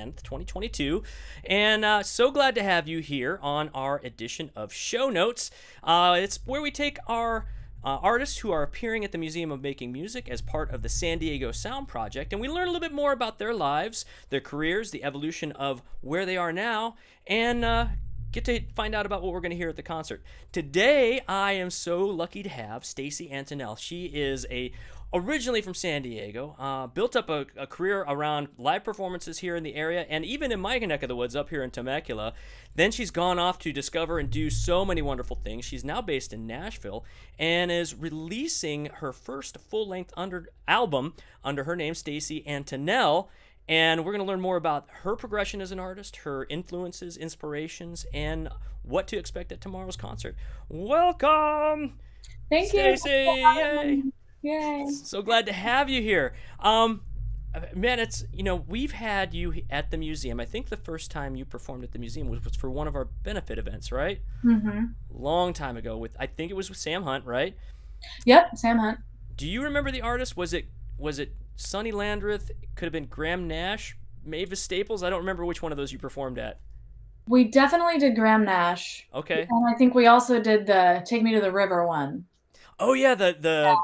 10th, 2022. And so glad to have you here on our edition of Show Notes. It's where we take our artists who are appearing at the Museum of Making Music as part of the San Diego Sound Project, and we learn a little bit more about their lives, their careers, the evolution of where they are now, and get to find out about what we're going to hear at the concert. Today, I am so lucky to have Stacy Antonell. She is originally from San Diego, built up a career around live performances here in the area, and even in my neck of the woods up here in Temecula. Then she's gone off to discover and do so many wonderful things. She's now based in Nashville and is releasing her first full-length album under her name, Stacy Antonell. And we're going to learn more about her progression as an artist, her influences, inspirations, and what to expect at tomorrow's concert. Welcome! Thank Stacy! Yay! Yay. So glad to have you here. Man, it's, we've had you at the museum. I think the first time you performed at the museum was for one of our benefit events, right? Mm-hmm. Long time ago I think it was with Sam Hunt, right? Yep, Sam Hunt. Do you remember the artist? Was it Sonny Landreth? Could have been Graham Nash, Mavis Staples. I don't remember which one of those you performed at. We definitely did Graham Nash. Okay. And I think we also did the Take Me to the River one. Oh yeah, the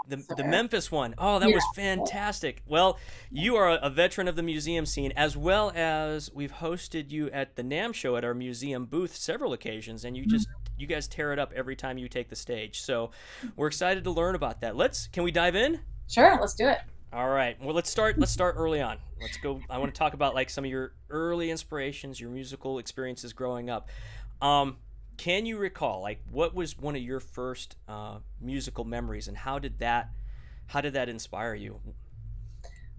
Memphis one. Oh, that was fantastic. Well, you are a veteran of the museum scene, as well as we've hosted you at the NAMM show at our museum booth several occasions, and you guys tear it up every time you take the stage. So we're excited to learn about that. Can we dive in? Sure, let's do it. All right. Well, let's start early on. Let's go. I want to talk about some of your early inspirations, your musical experiences growing up. Can you recall what was one of your first musical memories, and how did that inspire you?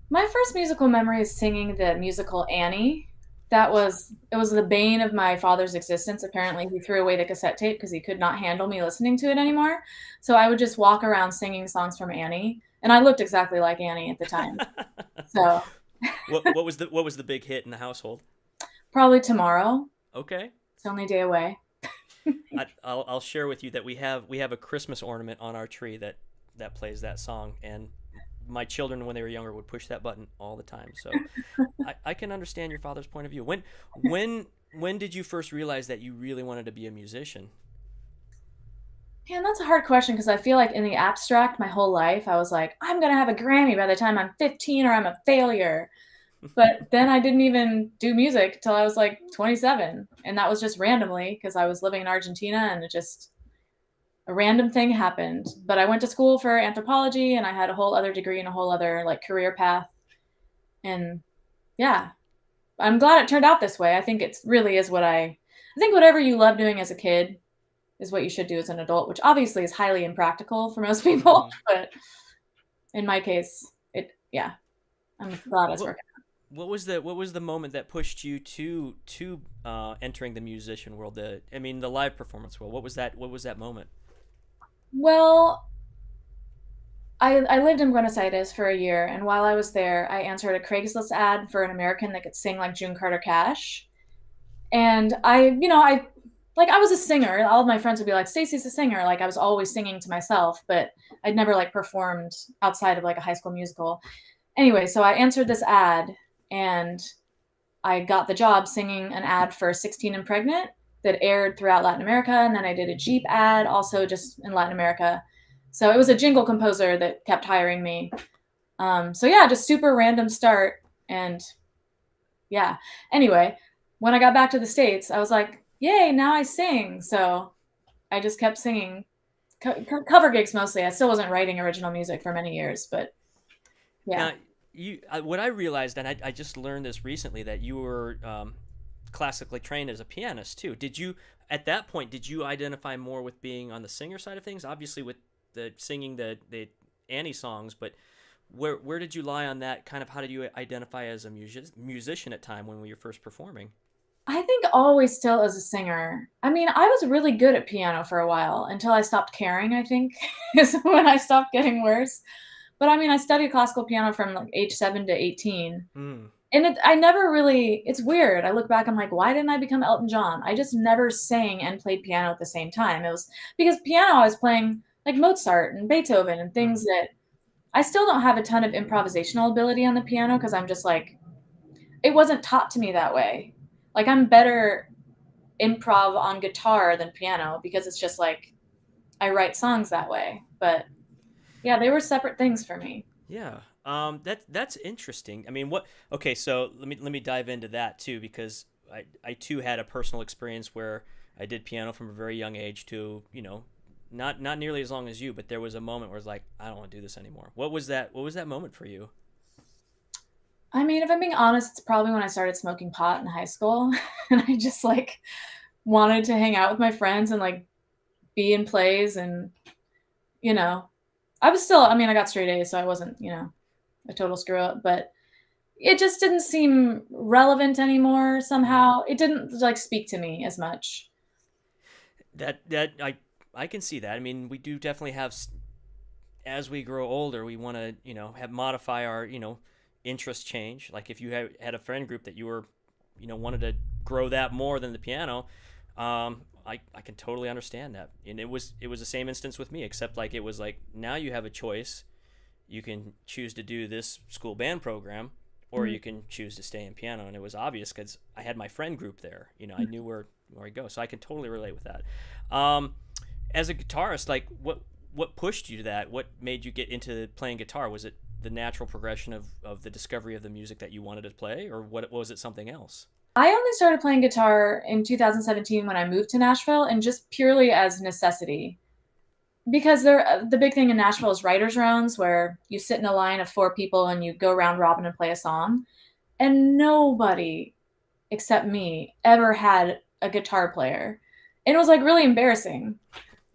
My first musical memory is singing the musical Annie. It was the bane of my father's existence. Apparently, he threw away the cassette tape because he could not handle me listening to it anymore. So I would just walk around singing songs from Annie, and I looked exactly like Annie at the time. So, what was the big hit in the household? Probably Tomorrow. Okay. It's Only Day Away. I'll share with you that we have a Christmas ornament on our tree that plays that song, and my children, when they were younger, would push that button all the time. So I can understand your father's point of view. When did you first realize that you really wanted to be a musician? Man, that's a hard question because I feel like in the abstract, my whole life, I was like, I'm going to have a Grammy by the time I'm 15 or I'm a failure. But then I didn't even do music till I was like 27. And that was just randomly because I was living in Argentina and a random thing happened. But I went to school for anthropology and I had a whole other degree and a whole other career path. And yeah, I'm glad it turned out this way. I think it really is I think whatever you love doing as a kid is what you should do as an adult, which obviously is highly impractical for most people. But in my case, I'm glad it's working. What was the moment that pushed you to entering the musician world? The live performance world. What was that moment? Well, I lived in Buenos Aires for a year, and while I was there, I answered a Craigslist ad for an American that could sing like June Carter Cash. And I was a singer. All of my friends would be like, "Stacy's a singer." Like I was always singing to myself, but I'd never performed outside of a high school musical. Anyway, so I answered this ad and I got the job singing an ad for 16 and Pregnant that aired throughout Latin America. And then I did a Jeep ad also just in Latin America. So it was a jingle composer that kept hiring me. Just super random start. And yeah, anyway, when I got back to the States, I was like, yay, now I sing. So I just kept singing cover gigs mostly. I still wasn't writing original music for many years, but yeah. Now, what I realized, and I just learned this recently, that you were classically trained as a pianist too. At that point, did you identify more with being on the singer side of things? Obviously with the singing the Annie songs, but where did you lie on that? Kind of how did you identify as a musician at time when you were first performing? I think always still as a singer. I was really good at piano for a while until I stopped caring, I think, is when I stopped getting worse. But I studied classical piano from age 7 to 18. Mm. And I never really, it's weird. I look back, I'm like, why didn't I become Elton John? I just never sang and played piano at the same time. It was because piano, I was playing Mozart and Beethoven and things that I still don't have a ton of improvisational ability on the piano because I'm just it wasn't taught to me that way. Like I'm better improv on guitar than piano because it's just like I write songs that way. But yeah, they were separate things for me. Yeah. That's interesting. I mean, what? Okay, so let me dive into that too because I too had a personal experience where I did piano from a very young age to not nearly as long as you, but there was a moment where it's like I don't want to do this anymore. What was that? What was that moment for you? I mean, if I'm being honest, it's probably when I started smoking pot in high school and I just like wanted to hang out with my friends and like be in plays and you know, I was still, I mean, I got straight A's, so I wasn't, a total screw up, but it just didn't seem relevant anymore Mm. somehow. It didn't like speak to me as much. That I can see that. I mean, we do definitely have as we grow older, we want to have modify our interest change. Like if you had a friend group that you were wanted to grow that more than the piano, I can totally understand that. And it was the same instance with me, except like it was like now you have a choice. You can choose to do this school band program, or Mm. you can choose to stay in piano. And it was obvious because I had my friend group there. I knew where I go, so I can totally relate with that. Um, as a guitarist, like what pushed you to that? What made you get into playing guitar? Was it the natural progression of the discovery of the music that you wanted to play, or what was it something else? I only started playing guitar in 2017 when I moved to Nashville and just purely as necessity. Because the big thing in Nashville is writers' rounds where you sit in a line of four people and you go round robin and play a song. And nobody except me ever had a guitar player. And it was like really embarrassing.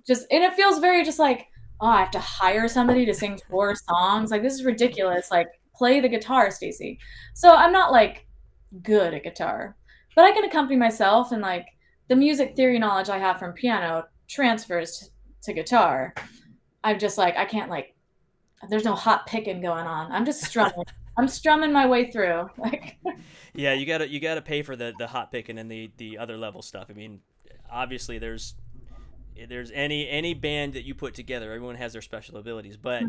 Just and it feels very just like, oh, I have to hire somebody to sing four songs. Like this is ridiculous. Like play the guitar, Stacy. So I'm not like good at guitar, but I can accompany myself and like the music theory knowledge I have from piano transfers to guitar. I'm just like I can't like there's no hot picking going on. I'm just strumming. I'm strumming my way through. Like Yeah, you gotta pay for the hot picking and the other level stuff. I mean, obviously there's any band that you put together, everyone has their special abilities. But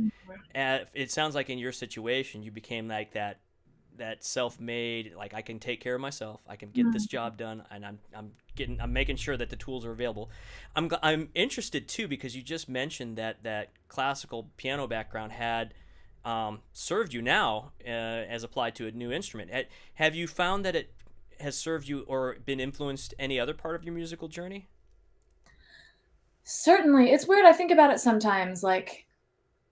it sounds like in your situation, you became like that self-made, like I can take care of myself, I can get this job done, and I'm making sure that the tools are available. I'm interested too because you just mentioned that classical piano background had served you now as applied to a new instrument. Have you found that it has served you or been influenced any other part of your musical journey? certainly, it's weird. I think about it sometimes. Like,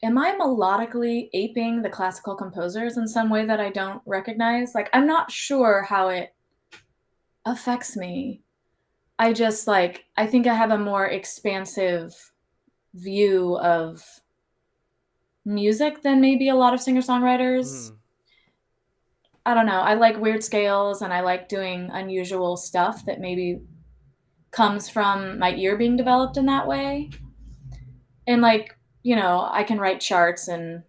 am I melodically aping the classical composers in some way that I don't recognize? Like, I'm not sure how it affects me. I just like, I think I have a more expansive view of music than maybe a lot of singer songwriters. Mm. I don't know. I like weird scales and I like doing unusual stuff that maybe comes from my ear being developed in that way. And like, I can write charts and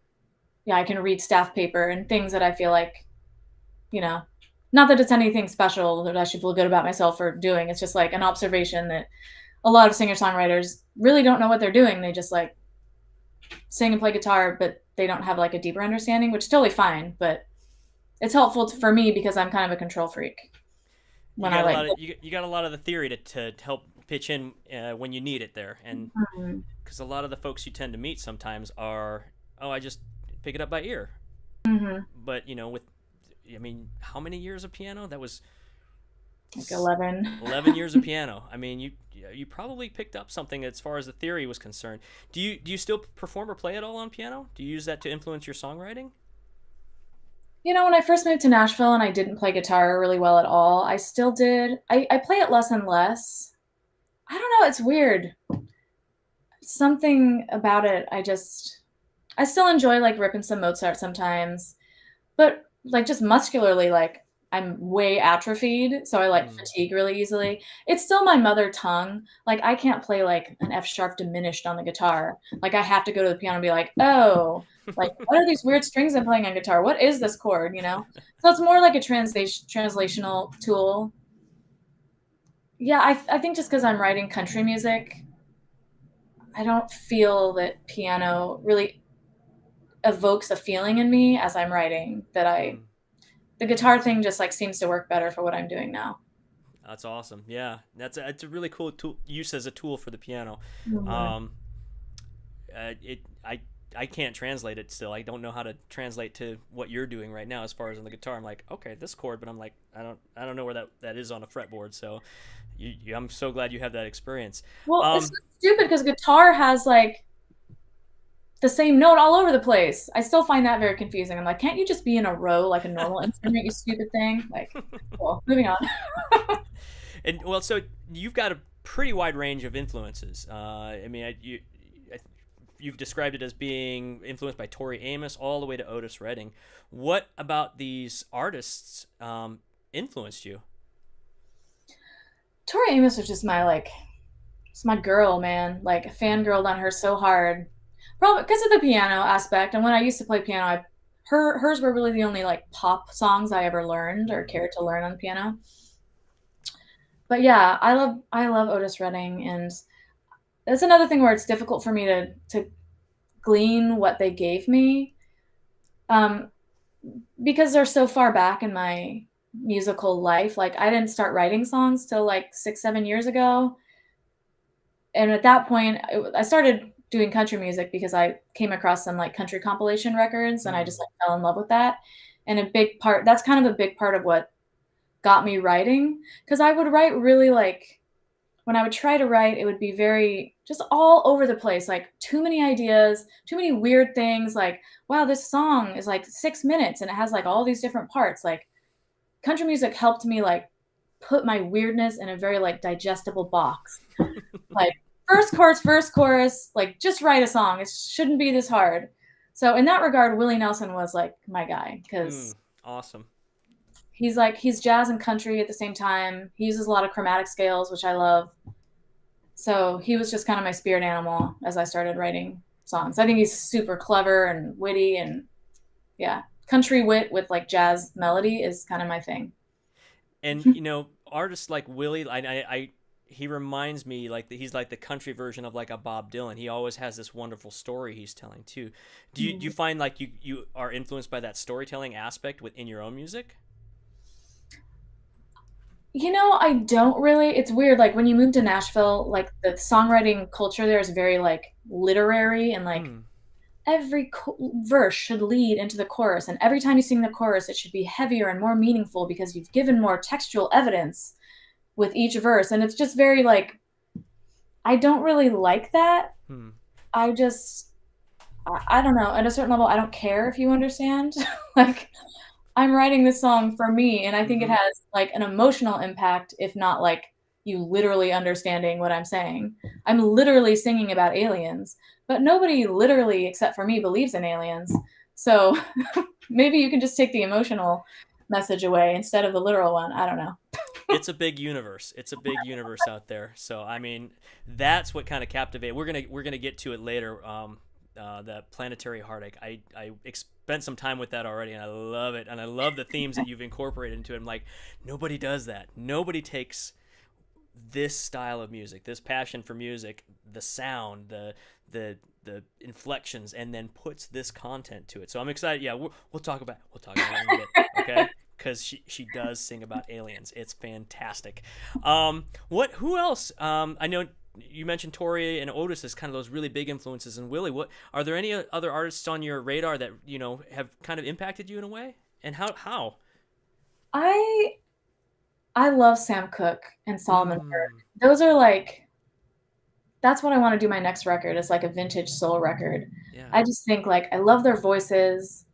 yeah, I can read staff paper and things that I feel like, you know, not that it's anything special that I should feel good about myself for doing. It's just like an observation that a lot of singer songwriters really don't know what they're doing. They just like sing and play guitar, but they don't have like a deeper understanding, which is totally fine. But it's helpful for me because I'm kind of a control freak You when I got a like. lot of you got a lot of the theory to help pitch in when you need it there, and Mhm. because a lot of the folks you tend to meet sometimes are, oh, I just pick it up by ear. Mhm. But I mean, how many years of piano? That was Like 11. 11 years of piano. I mean, you probably picked up something as far as the theory was concerned. Do you still perform or play at all on piano? Do you use that to influence your songwriting? When I first moved to Nashville and I didn't play guitar really well at all, I still did. I play it less and less. I don't know. It's weird. Something about it. I still enjoy like ripping some Mozart sometimes, but like just muscularly, like I'm way atrophied, so I like Mm. fatigue really easily. It's still my mother tongue. Like I can't play like an F sharp diminished on the guitar. Like I have to go to the piano and be like, oh, like what are these weird strings I'm playing on guitar? What is this chord? So it's more like a translational tool. Yeah, I think just because I'm writing country music, I don't feel that piano really evokes a feeling in me as I'm writing that I Mm. the guitar thing just like seems to work better for what I'm doing now. That's awesome. Yeah, it's a really cool tool, use as a tool for the piano. Mhm. Um, it I can't translate it still. I don't know how to translate to what you're doing right now as far as on the guitar. I'm like, okay, this chord, but I'm like, I don't know where that is on a fretboard. So, I'm so glad you have that experience. Well, it's Um, so stupid because guitar has like the same note all over the place. I still find that very confusing. I'm like, can't you just be in a row like a normal instrument, you stupid thing? Like, well, moving on. and well, so you've got a pretty wide range of influences. I mean, you've described it as being influenced by Tori Amos all the way to Otis Redding. What about these artists influenced you? Tori Amos was just my like, it's my girl, man. Like, fangirled on her so hard, probably because of the piano aspect. And when I used to play piano, hers were really the only like pop songs I ever learned or Mm. cared to learn on piano. But yeah, I love Otis Redding, and that's another thing where it's difficult for me to glean what they gave me, um, because they're so far back in my musical life. Like, I didn't start writing songs till like 6, 7 years ago, and at that point, I started doing country music because I came across some like country compilation records, and I Mm. just like fell in love with that. And a big part that's kind of a big part of what got me writing, because I would write really like when I would try to write, it would be very just all over the place, like too many ideas, too many weird things. Like, wow, this song is like 6 minutes and it has like all these different parts. Like, country music helped me like put my weirdness in a very like digestible box. Like, first chorus, like just write a song. It shouldn't be this hard. So in that regard, Willie Nelson was like my guy Mm. because Awesome. he's jazz and country at the same time. He uses a lot of chromatic scales, which I love. So he was just kind of my spirit animal as I started writing songs. I think he's super clever and witty, and yeah, country wit with like jazz melody is kind of my thing. And artists like Willie, he reminds me like he's like the country version of like a Bob Dylan. He always has this wonderful story he's telling too. Do you find like you are influenced by that storytelling aspect within your own music? I don't really. It's weird. Like, when you move to Nashville, like the songwriting culture there is very like literary, and like Mm. every verse should lead into the chorus, and every time you sing the chorus, it should be heavier and more meaningful because you've given more textual evidence with each verse, and it's just very like I don't really like that. Hmm. I just I don't know. At a certain level, I don't care if you understand. Like, I'm writing this song for me, and I think it Mm-hmm. has like an emotional impact, if not like you literally understanding what I'm saying. I'm literally singing about aliens, but nobody literally, except for me, believes in aliens. So maybe you can just take the emotional message away instead of the literal one. I don't know. It's a big universe. It's a big universe out there. So I mean, that's what kind of captivated. We're gonna get to it later. That Planetary Heartache. I spent some time with that already, and I love it. And I love the themes that you've incorporated into it. I'm like, nobody does that. Nobody takes this style of music, this passion for music, the sound, the inflections, and then puts this content to it. So I'm excited. Yeah, we'll talk about it in a bit. Okay, because she does sing about aliens. It's fantastic. What? Who else? I know you mentioned Tori and Otis as kind of those really big influences, and Willie. What are there any other artists on your radar that have kind of impacted you in a way? And how? How? I I love Sam Cooke and Solomon Mm, Burke. Those are like that's what I want to do my next record is like a vintage soul record. yeah. I just think like I love their voices.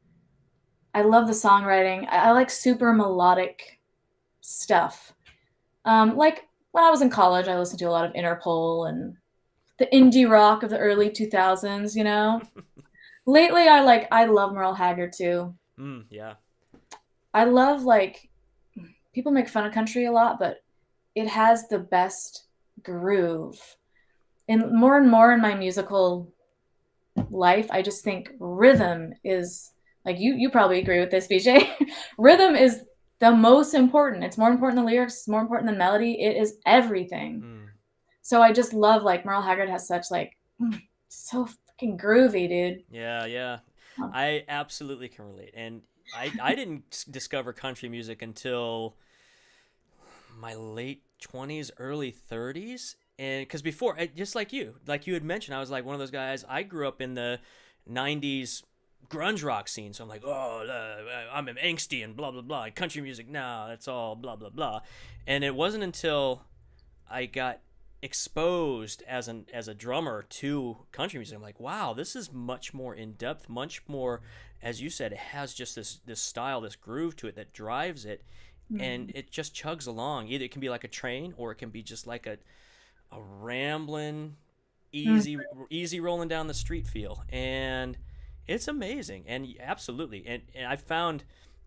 I love the songwriting. I like super melodic stuff. Like when I was in college, I listened to a lot of Interpol and the indie rock of the early 2000s. Lately, I love Merle Haggard too. Yeah. I love like people make fun of country a lot, but it has the best groove. And more in my musical life, I just think rhythm is like you probably agree with this, BJ. Rhythm is the most important. It's more important than lyrics, it's more important than melody. It is everything. Mm. So I just love like Merle Haggard has such like so fucking groovy, dude. Yeah, yeah. Um, I absolutely can relate. And I didn't discover country music until my late 20s, early 30s. And because before, just like you had mentioned, I was like one of those guys. I grew up in the 90s grunge rock scene. So I'm like, oh, I'm an angsty and blah, blah, blah. Country music, no, that's all blah, blah, blah. And it wasn't until I got exposed as a drummer to country music. I'm like, wow, this is much more in depth, much more, as you said, it has just this style, this groove to it that drives it, and Mhm. it just chugs along. Either it can be like a train, or it can be just like a rambling, Mhm. easy rolling down the street feel, and it's amazing. And absolutely, and I found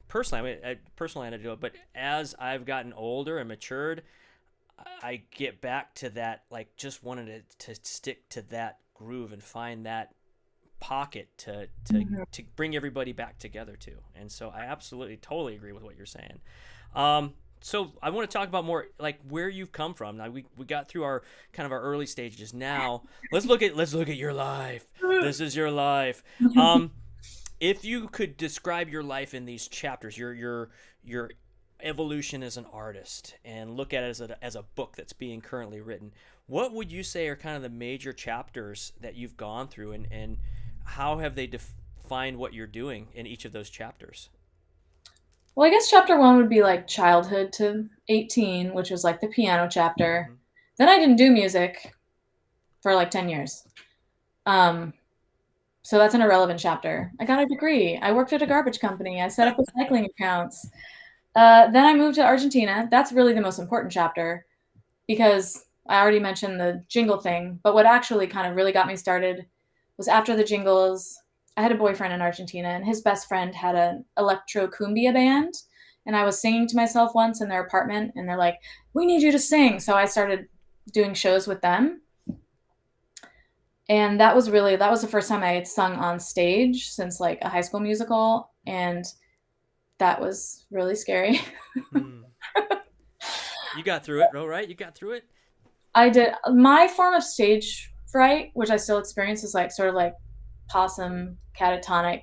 personally, I mean, personally I had to do it, but as I've gotten older and matured, I get back to that, like just wanted to stick to that groove and find that pocket Mhm. to bring everybody back together to. And so I absolutely totally agree with what you're saying. So I want to talk about more like where you've come from. Now we got through our kind of our early stages. Now let's look at your life. This is your life. If you could describe your life in these chapters, your evolution as an artist, and look at it as a book that's being currently written, what would you say are kind of the major chapters that you've gone through, and how have they defined what you're doing in each of those chapters? Well, I guess chapter one would be like childhood to 18, which was like the piano chapter. Mm-hmm. Then I didn't do music for like 10 years. Um, so that's an irrelevant chapter. I got a degree. I worked at a garbage company. I set up recycling accounts. Then I moved to Argentina. That's really the most important chapter because I already mentioned the jingle thing. But what actually kind of really got me started was after the jingles. I had a boyfriend in Argentina, and his best friend had an electro cumbia band. And I was singing to myself once in their apartment, and they're like, "We need you to sing." So I started doing shows with them. And that was the first time I had sung on stage since like a high school musical, and that was really scary. Hmm. You got through it, all right? You got through it. I did my form of stage fright, which I still experience, is like sort of like possum catatonic,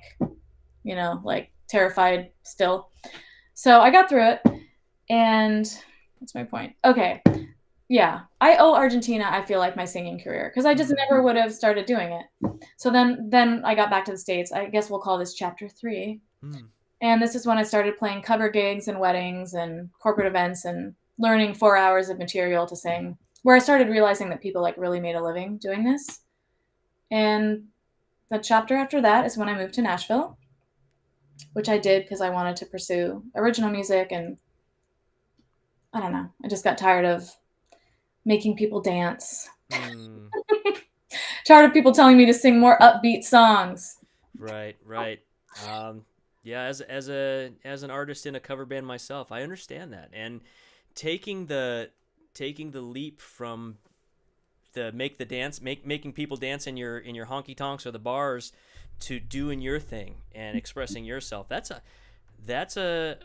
like terrified still. So I got through it, and what's my point? Okay, yeah, I owe Argentina, I feel like, my singing career because I just Hmm. never would have started doing it. So then I got back to the States. I guess we'll call this chapter three. Hmm. And this is when I started playing cover gigs and weddings and corporate events and learning 4 hours of material to sing, where I started realizing that people like really made a living doing this. And the chapter after that is when I moved to Nashville, which I did because I wanted to pursue original music. And I don't know, I just got tired of making people dance, Hmm. tired of people telling me to sing more upbeat songs. Right, right. Um, yeah, as an artist in a cover band myself, I understand that. And taking the taking the leap from the make the dance making people dance in your honky tonks or the bars to doing your thing and expressing yourself. That's a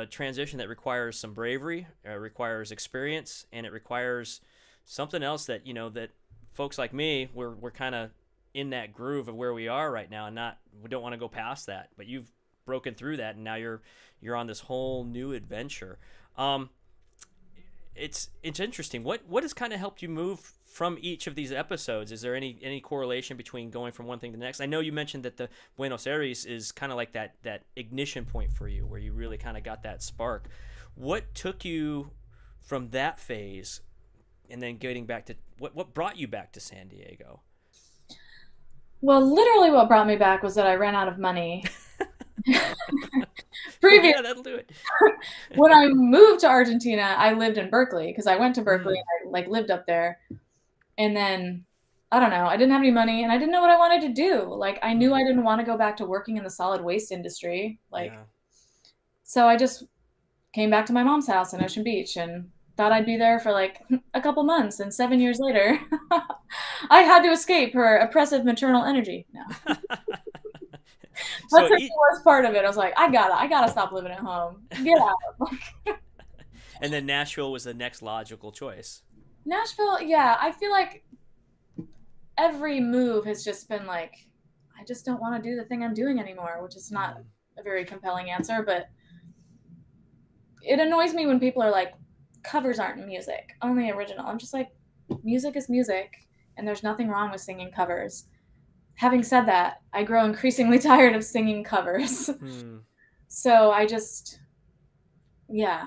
transition that requires some bravery, requires experience, and it requires something else that that folks like me we're kind of in that groove of where we are right now, and not we don't want to go past that. But you've broken through that, and now you're on this whole new adventure. Um, it's interesting. What has kind of helped you move from each of these episodes? Is there any correlation between going from one thing to the next? I know you mentioned that the Buenos Aires is kind of like that ignition point for you, where you really kind of got that spark. What took you from that phase, and then getting back to what brought you back to San Diego? Well, literally, what brought me back was that I ran out of money. Well, Previous yeah, that'll do it. When I moved to Argentina, I lived in Berkeley because I went to Berkeley Mm, and I like lived up there. And then I don't know, I didn't have any money and I didn't know what I wanted to do. Like I knew mm, I didn't want to go back to working in the solid waste industry. Like yeah. so I just came back to my mom's house in Ocean Beach and thought I'd be there for like a couple months, and 7 years later I had to escape her oppressive maternal energy. No. So That's like the worst part of it. I was like, I gotta stop living at home. Get out. and then Nashville was the next logical choice. Nashville, yeah, I feel like every move has just been like, I just don't want to do the thing I'm doing anymore, which is not Mm, a very compelling answer, but it annoys me when people are like, covers aren't music, only original. I'm just like, music is music, and there's nothing wrong with singing covers. Having said that, I grow increasingly tired of singing covers. Hmm. So I just, yeah,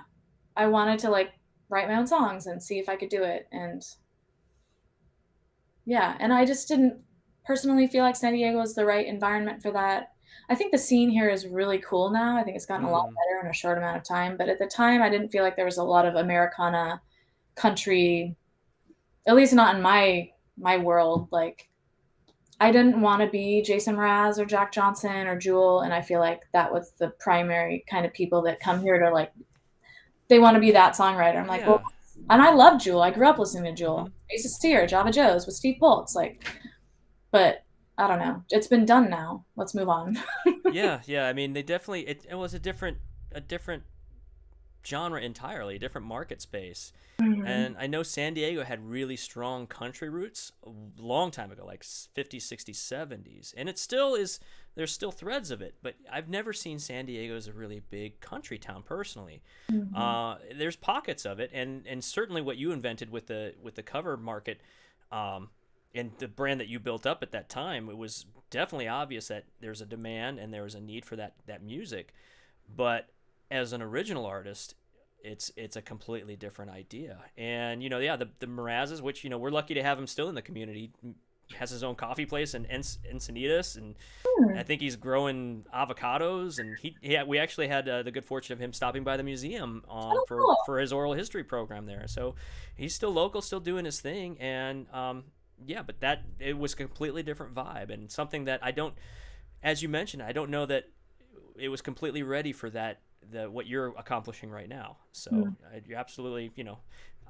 I wanted to like write my own songs and see if I could do it. And yeah, and I just didn't personally feel like San Diego was the right environment for that. I think the scene here is really cool now. I think it's gotten a lot Hmm. better in a short amount of time. But at the time, I didn't feel like there was a lot of Americana country, at least not in my world. Like I didn't want to be Jason Mraz or Jack Johnson or Jewel, and I feel like that was the primary kind of people that come here to like they want to be that songwriter. I'm like, well, Yeah. and I love Jewel. I grew up listening to Hmm. Jewel. I used to see her, Java Joe's with Steve Poltz. Like, but I don't know. It's been done now. Let's move on. Yeah, yeah. I mean, they definitely it was a different genre entirely, a different market space. Mhm. And I know San Diego had really strong country roots a long time ago, like 50s, 60s, 70s. And it still is, there's still threads of it, but I've never seen San Diego as a really big country town personally. Mhm. There's pockets of it, and certainly what you invented with the cover market, um, and the brand that you built up at that time, it was definitely obvious that there's a demand and there was a need for that music. But as an original artist, it's a completely different idea. And yeah, the Mrazes, which we're lucky to have him still in the community, has his own coffee place in Encinitas, and I Hmm. think he's growing avocados. And we actually had the good fortune of him stopping by the museum Oh, for cool. his oral history program there. So he's still local, still doing his thing, and yeah, but that it was a completely different vibe and something that I don't, as you mentioned, I don't know that it was completely ready for the what you're accomplishing right now. So Hmm. you absolutely,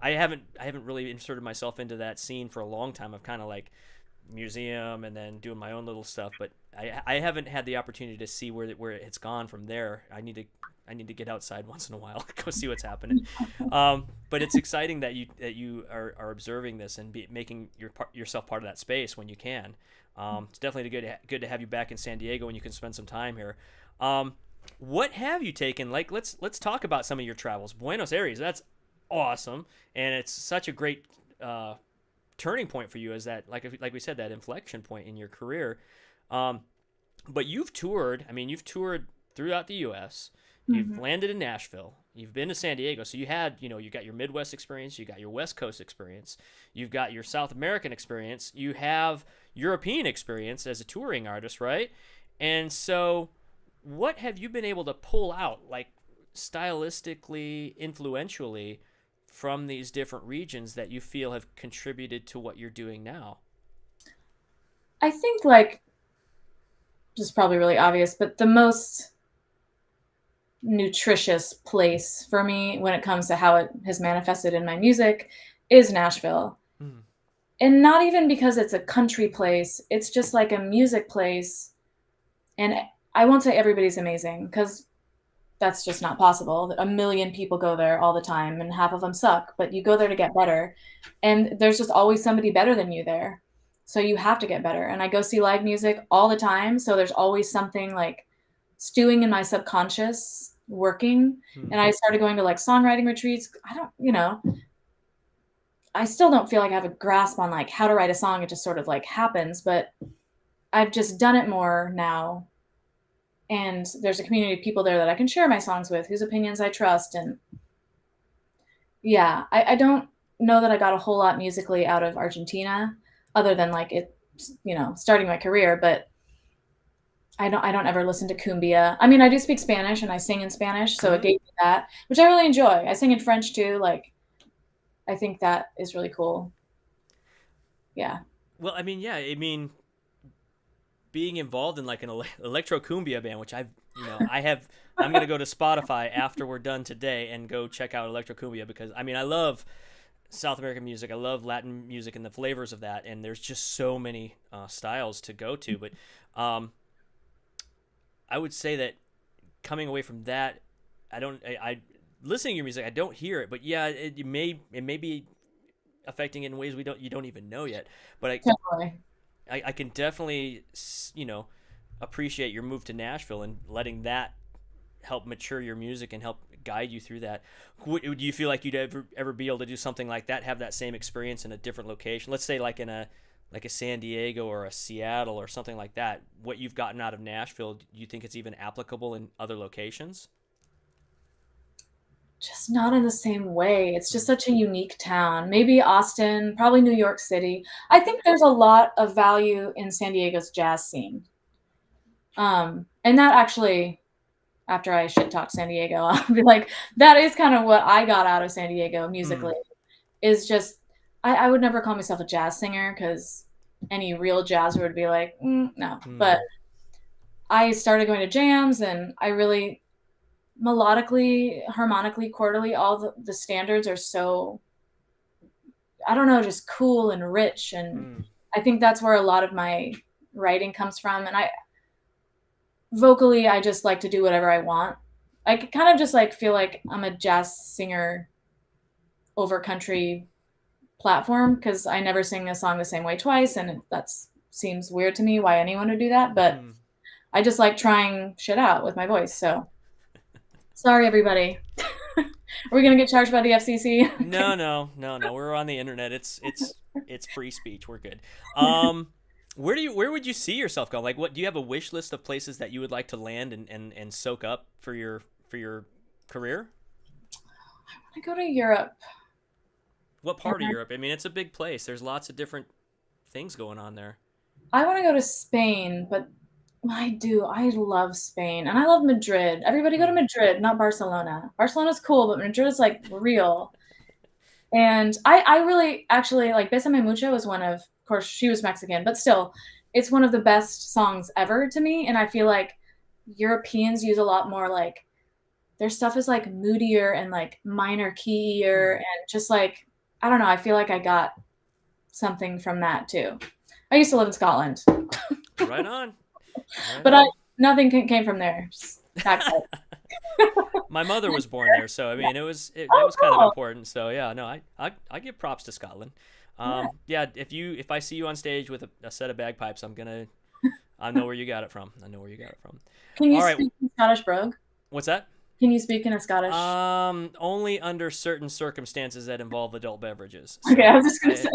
I haven't really inserted myself into that scene for a long time. I've kind of like museum and then doing my own little stuff, but I haven't had the opportunity to see where it's gone from there. I need to get outside once in a while, go see what's happening. But it's exciting that you are observing this and making yourself part of that space when you can. It's definitely good to have you back in San Diego when you can spend some time here. Um, what have you taken? Like, let's talk about some of your travels. Buenos Aires, that's awesome, and it's such a great uh, turning point for you as that, like we said, that inflection point in your career. Um, but you've toured. I mean, you've toured throughout the U.S. You've Mhm. landed in Nashville. You've been to San Diego. So you got your Midwest experience. You got your West Coast experience. You've got your South American experience. You have European experience as a touring artist, right? And so, what have you been able to pull out, like stylistically, influentially, from these different regions that you feel have contributed to what you're doing now? I think like this is probably really obvious, but the most nutritious place for me when it comes to how it has manifested in my music is Nashville. Mm. And not even because it's a country place, it's just like a music place. And I won't say everybody's amazing because that's just not possible. A million people go there all the time and half of them suck, but you go there to get better. And there's just always somebody better than you there. So you have to get better. And I go see live music all the time. So there's always something like stewing in my subconscious working. Hmm. And I started going to like songwriting retreats. I still don't feel like I have a grasp on like how to write a song. It just sort of like happens, but I've just done it more now. And there's a community of people there that I can share my songs with, whose opinions I trust. And yeah, I don't know that I got a whole lot musically out of Argentina, other than like it, starting my career. But I don't ever listen to cumbia. I mean, I do speak Spanish and I sing in Spanish, so it Hmm. gave me that, which I really enjoy. I sing in French too. Like I think that is really cool. Yeah. Well, I mean, yeah, I mean, being involved in like an electro cumbia band, which I'm gonna go to Spotify after we're done today and go check out electro cumbia because I mean I love South American music, I love Latin music and the flavors of that, and there's just so many styles to go to. But um, I would say that coming away from that, I listening to your music, I don't hear it, but yeah, it may be affecting it in ways you don't even know yet. But Totally. I can definitely appreciate your move to Nashville and letting that help mature your music and help guide you through that. Do you feel like you'd ever be able to do something like that, have that same experience in a different location? Let's say like in a San Diego or a Seattle or something like that. What you've gotten out of Nashville, do you think it's even applicable in other locations? Just not in the same way. It's just such a unique town. Maybe Austin, probably New York City. I think there's a lot of value in San Diego's jazz scene. And that actually, after I shit talk San Diego, I'll be like, that is kind of what I got out of San Diego Mm, musically, is just, I would never call myself a jazz singer because any real jazzer would be like, no. But mm, I started going to jams and I really melodically, harmonically, chordally, all the standards are so, I don't know, just cool and rich. And mm, I think that's where a lot of my writing comes from. And I vocally, I just like to do whatever I want. I kind of just like feel like I'm a jazz singer over country platform because I never sing a song the same way twice. And that's seems weird to me why anyone would do that. But mm. I just like trying shit out with my voice. So sorry, everybody. Are we going to get charged by the FCC? No, no, no, no. We're on the internet. It's free speech. We're good. Um, where would you see yourself going? Like, what do you have a wish list of places that you would like to land and soak up for your career? I go to Europe. What part of Europe? I mean, it's a big place. There's lots of different things going on there. I want to go to Spain, but I do. I love Spain and I love Madrid. Everybody go to Hmm. Madrid, not Barcelona. Barcelona's cool, but Madrid is like real. And I really actually like Besa Me Mucho was one of course, she was Mexican, but still, it's one of the best songs ever to me. And I feel like Europeans use a lot more like their stuff is like moodier and like minor keyier Hmm. and just like, I don't know. I feel like I got something from that too. I used to live in Scotland, Right on. Right but I on. nothing came from there. Just backside. My mother was born there, so I mean, that Oh, was kind of cool. important. So yeah, no, I give props to Scotland. Yeah. Yeah, if I see you on stage with a set of bagpipes, I know where you got it from. I know where you got it from. Can you All right, speak in Scottish brogue? what's that? Can you speak in a Scottish? Only under certain circumstances that involve adult beverages. Okay, I So was just gonna say.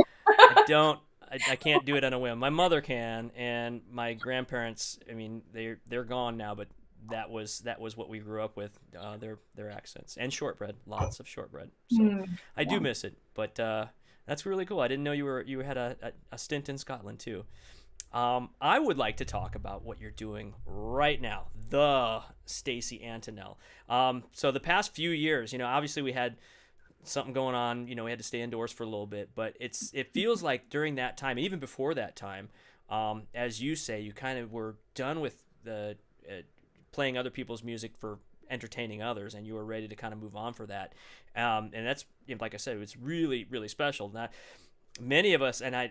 I don't. I can't do it on a whim. My mother can, and my grandparents. I mean, they're gone now, but that was what we grew up with. Their accents and shortbread, lots of shortbread. So I do Yeah. miss it, but that's really cool. I didn't know you had a stint in Scotland too. I would like to talk about what you're doing right now, the Stacy Antonell. So the past few years, obviously we had something going on. We had to stay indoors for a little bit, but it feels like during that time, even before that time, as you say, you kind of were done with the playing other people's music for entertaining others, and you were ready to kind of move on for that. And that's like I said, it's really really special. Now, many of us, and I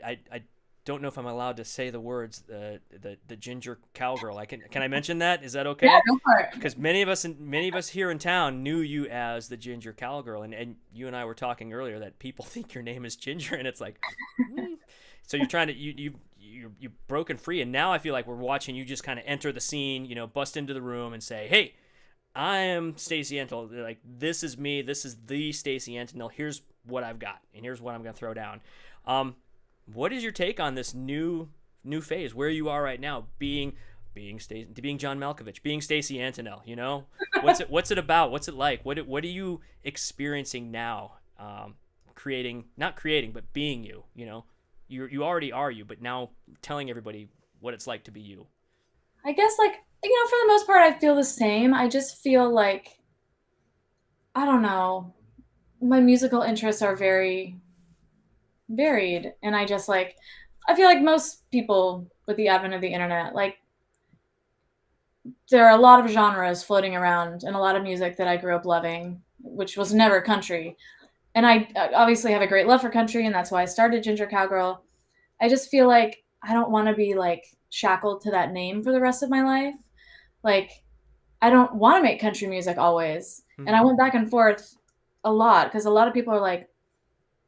don't know if I'm allowed to say the words the ginger cowgirl. Can I mention that? Is that Yeah, okay? go for it. Because many of us here in town knew you as the ginger cowgirl, and you and I were talking earlier that people think your name is Ginger, and it's like, so you're trying to you've broken free, and now I feel like we're watching you just kind of enter the scene, bust into the room and say, hey. I am Stacy Antonell. Like, this is me. This is the Stacy Antonell. Here's what I've got, and here's what I'm gonna throw down. Um, what is your take on this new phase where you are right now, being John Malkovich, being Stacy Antonell? What's it about? What's it like? What are you experiencing now? Creating, not creating, but being you. You already are you, but now telling everybody what it's like to be you. I guess like for the most part I feel the same. I just feel like I don't know. My musical interests are very varied and I just like I feel like most people with the advent of the internet like there are a lot of genres floating around and a lot of music that I grew up loving, which was never country. And I obviously have a great love for country and that's why I started Ginger Cowgirl. I just feel like I don't want to be like shackled to that name for the rest of my life. Like I don't want to make country music always. And I Mm-hmm. went back and forth a lot because a lot of people are like,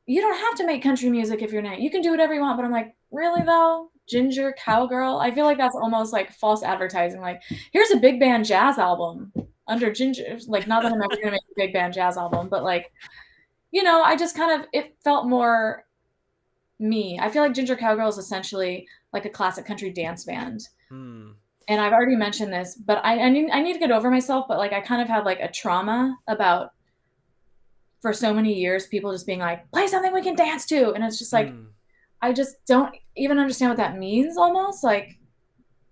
you don't have to make country music if you're not. You can do whatever you want. But I'm like, really though? Ginger Cowgirl. I feel like that's almost like false advertising. Like, here's a big band jazz album under Ginger. Like, not that I'm ever gonna make a big band jazz album, but like, I just kind of it felt more me. I feel like Ginger Cowgirl is essentially like a classic country dance band. Hmm. And I've already mentioned this, but I need to get over myself. But like, I kind of have like a trauma about for so many years people just being like, play something we can dance to, and it's just like Hmm. I just don't even understand what that means. Almost like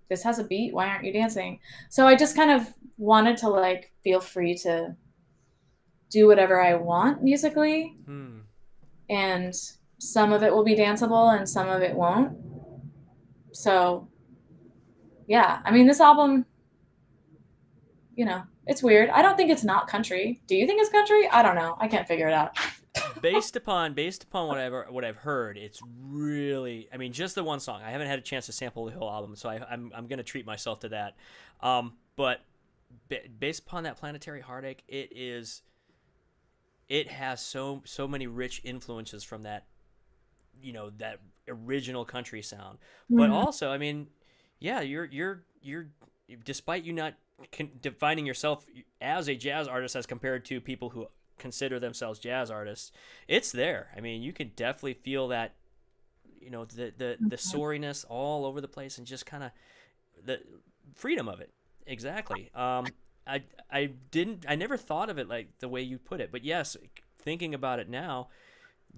this has a beat. Why aren't you dancing? So I just kind of wanted to like feel free to do whatever I want musically, Hmm. and some of it will be danceable and some of it won't. So yeah, I mean, this album, it's weird. I don't think it's not country. Do you think it's country? I don't know. I can't figure it out. Based upon what I've heard, it's really, I mean, just the one song. I haven't had a chance to sample the whole album, so I'm gonna treat myself to that. But based upon that Planetary Heartache, it has so many rich influences from that, that original country sound. But Mhm. also, I mean, yeah, you're despite you not defining yourself as a jazz artist as compared to people who consider themselves jazz artists, it's there. I mean, you can definitely feel that, the soariness all over the place, and just kind of the freedom of it. Exactly. I never thought of it like the way you put it, but yes, thinking about it now,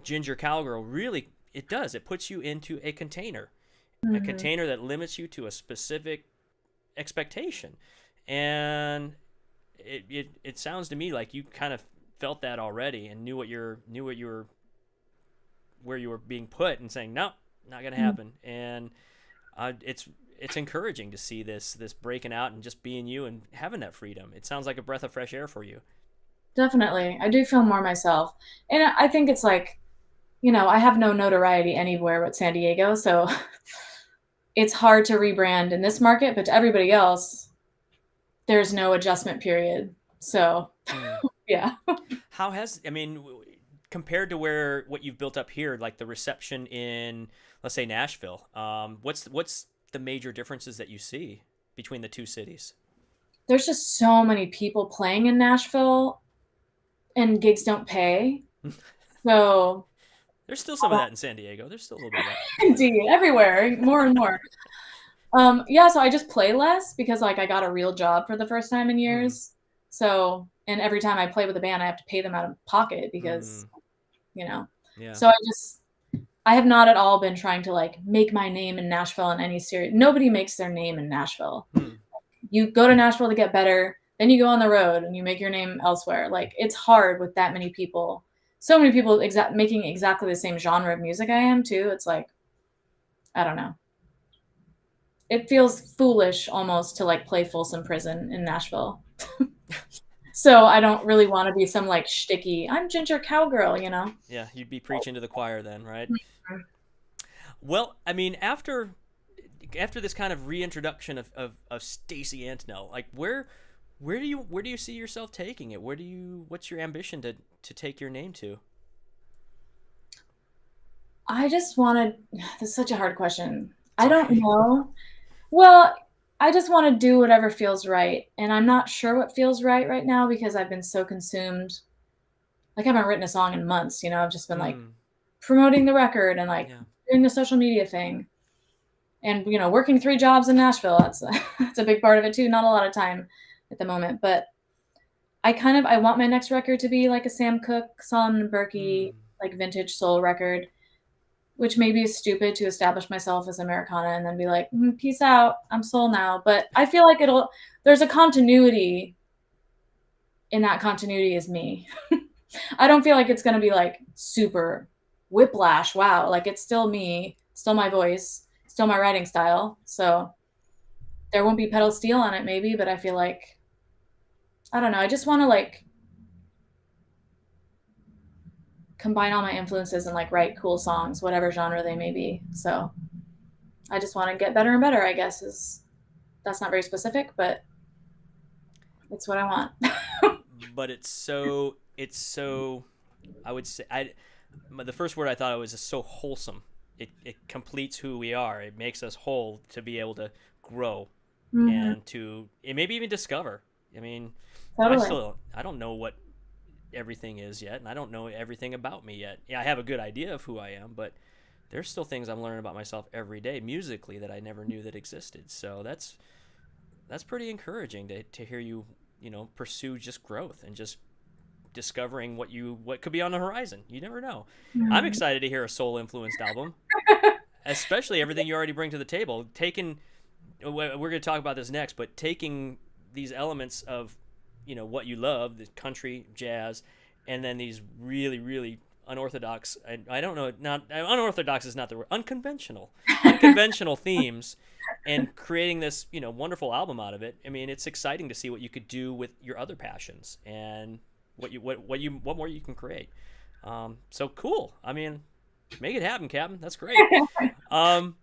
Ginger Cowgirl really, it puts you into a Mhm. container that limits you to a specific expectation, and it sounds to me like you kind of felt that already and knew what you were where you were being put, and saying no, not gonna Mhm. happen. And it's encouraging to see this breaking out and just being you and having that freedom. It sounds like a breath of fresh air for you. Definitely. I do feel more myself. And I think it's like, I have no notoriety anywhere but San Diego, so it's hard to rebrand in this market, but to everybody else, there's no adjustment period. So, Hmm. yeah. How has, I mean, compared to what you've built up here, like the reception in, let's say, Nashville, what's the major differences that you see between the two cities? There's just so many people playing in Nashville and gigs don't pay. So, There's still some of that in San Diego. There's still a little bit of that. indeed, everywhere, more and more. Yeah, so I just play less because like I got a real job for the first time in Hmm. years. So, and every time I play with a band, I have to pay them out of pocket because, Hmm. you know. Yeah. So I have not at all been trying to like make my name in Nashville in any serious. Nobody makes their name in Nashville. Hmm. You go to Nashville to get better, then you go on the road and you make your name elsewhere. Like it's hard with that many people. So many people making exactly the same genre of music I am too. It's like I don't know. It feels foolish almost to like play Folsom Prison in Nashville. So I don't really want to be some like shticky. I'm Ginger Cowgirl. Yeah, you'd be preaching to the choir then, right? Well, I mean, after this kind of reintroduction of Stacy Antonell, like where do you see yourself taking it? What's your ambition to take your name to? I just wanted. This is such a hard question. I don't Sorry. know. Well, I just want to do whatever feels right, and I'm not sure what feels right now because I've been so consumed. Like I haven't written a song in months. I've just been like Hmm. promoting the record and like Yeah. doing the social media thing, and working 3 jobs in Nashville. That's that's a big part of it too. Not a lot of time at the moment, but I want my next record to be like a Sam Cooke, Solomon Burke, Hmm. like vintage soul record, which maybe is stupid to establish myself as Americana and then be like, peace out, I'm soul now. But I feel like there's a continuity, and that continuity is me. I don't feel like it's going to be like super whiplash. Wow. Like it's still me, still my voice, still my writing style. So there won't be pedal steel on it, maybe, but I feel like, I don't know. I just want to like combine all my influences and like write cool songs, whatever genre they may be. So I just want to get better and better, I guess, is that's not very specific, but it's what I want. But it's so I would say, the first word I thought of was just so wholesome. it completes who we are. It makes us whole to be able to grow Hmm. and to and maybe even discover. I mean, Totally. I don't know what everything is yet, and I don't know everything about me yet. Yeah, I have a good idea of who I am, but there's still things I'm learning about myself every day musically that I never knew that existed. So that's pretty encouraging to hear you, pursue just growth and just discovering what could be on the horizon. You never know. I'm Mhm. excited to hear a soul influenced album, especially everything you already bring to the table. Taking we're going to talk about this next, but taking these elements of what you love, the country, jazz, and then these really really unorthodox, I don't know, not unorthodox is not the word, unconventional themes, and creating this wonderful album out of it. I mean, it's exciting to see what you could do with your other passions and what more you can create. So cool. I mean, make it happen, Captain. That's great. Um,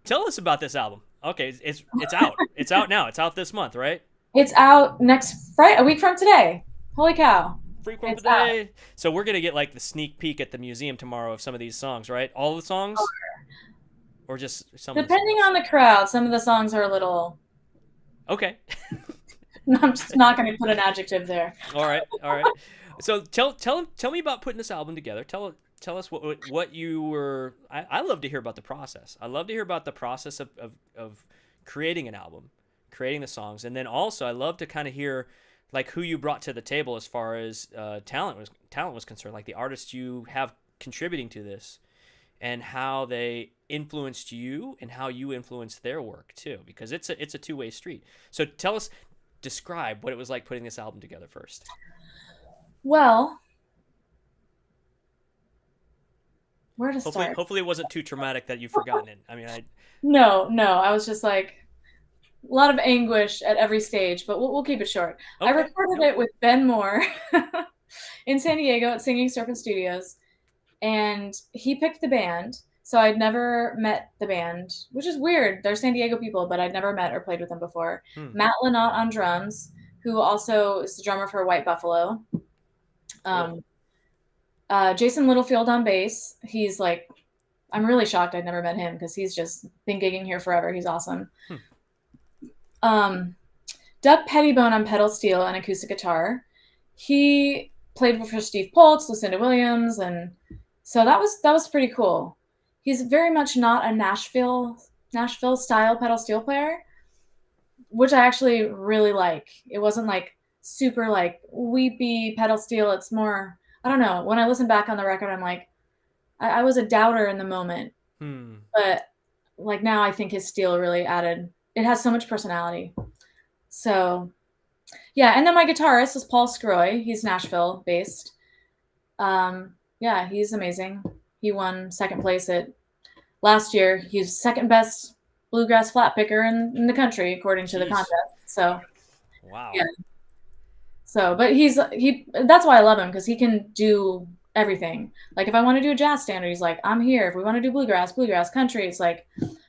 Tell us about this album. Okay, it's out. It's out now. It's out this month, right? It's out next Friday, a week from today. Holy cow. Frequent It's out. today. So we're gonna get like the sneak peek at the museum tomorrow of some of these songs, right? All the songs, or just some of the Depending songs? on the crowd, some of the songs are a little. Okay. I'm just not going to put an adjective there. All right. All right. So tell me about putting this album together. Tell us what you were. I love to hear about the process. I love to hear about the process of creating an album, creating the songs, and then also I love to kind of hear like who you brought to the table as far as talent was concerned, like the artists you have contributing to this, and how they influenced you and how you influenced their work too, because it's a two-way street. So describe what it was like putting this album together first. Well, where to Hopefully, start? hopefully it wasn't too traumatic that you've forgotten it. I mean, No, no. I was just like a lot of anguish at every stage, but we'll keep it short. I okay, recorded nope. it with Ben Moore in San Diego at Singing Serpent Studios, and he picked the band. So I'd never met the band, which is weird. They're San Diego people, but I'd never met or played with them before. Hmm, Matt Lynott on drums, who also is the drummer for White Buffalo. cool. Um, Jason Littlefield on bass. He's like, I'm really shocked I'd never met him because he's just been gigging here forever. He's awesome. Hmm, Um, Doug Pettibone on pedal steel and acoustic guitar. He played for Steve Poltz, Lucinda Williams, and so that was pretty cool. He's very much not a Nashville style pedal steel player, which I actually really like. It wasn't like super like weepy pedal steel. It's more, I don't know. When I listen back on the record, I'm like, I was a doubter in the moment, hmm. but like now I think his steel really added. It has so much personality. So yeah, and then my guitarist is Paul Scroy. He's Nashville based. Yeah, he's amazing. He won second place at last year. He's second best bluegrass flat picker in the country according to the Jeez. contest. So Wow. yeah. So, but he. That's why I love him because he can do everything. Like if I want to do a jazz standard, he's like, I'm here. If we want to do bluegrass, country, it's like